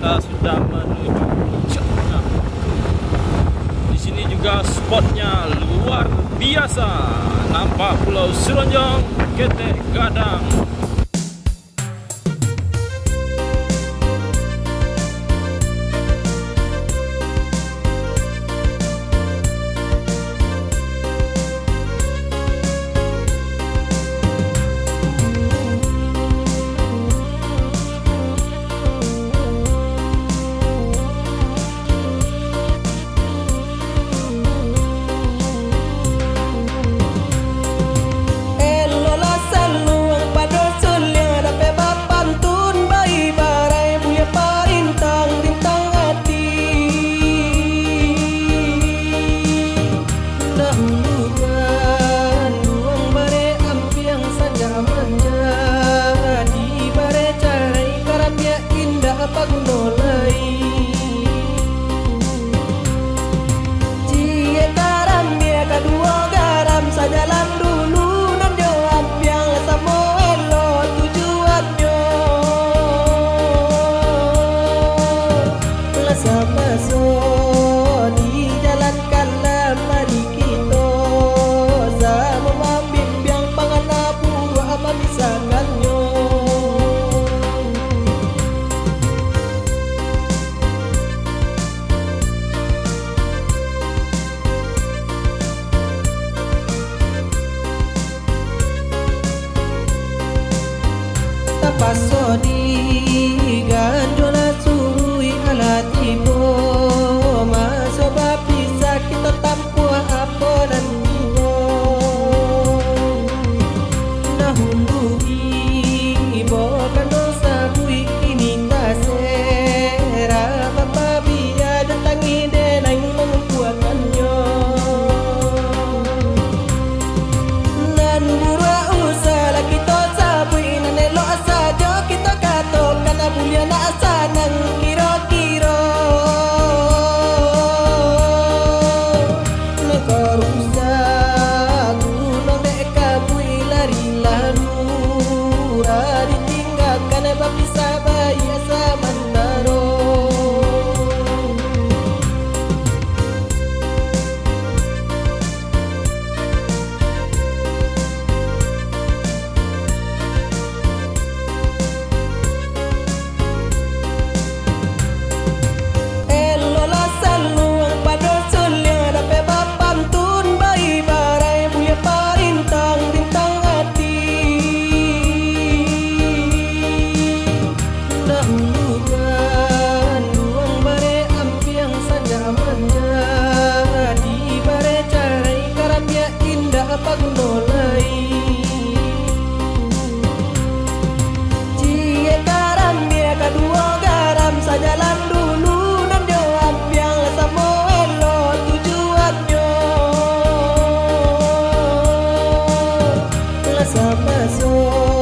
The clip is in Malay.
kita sudah menuju China. Di sini juga spotnya luar biasa. Nampak Pulau Seronjong, Ketek Gadang. Paso di gandola suhui ala tibo maso bisa kita tampu apa dan tibo na hundui ibo kando sabui ini tasera papa biya datangi denai mengkuatannya nan bura usala kita sabui nanelo kita kato kana mulia na asanang kiro-kiro nekarusa gunung dek kabui lari larura ditinggalkan bapisa bayi asa mandaro sama so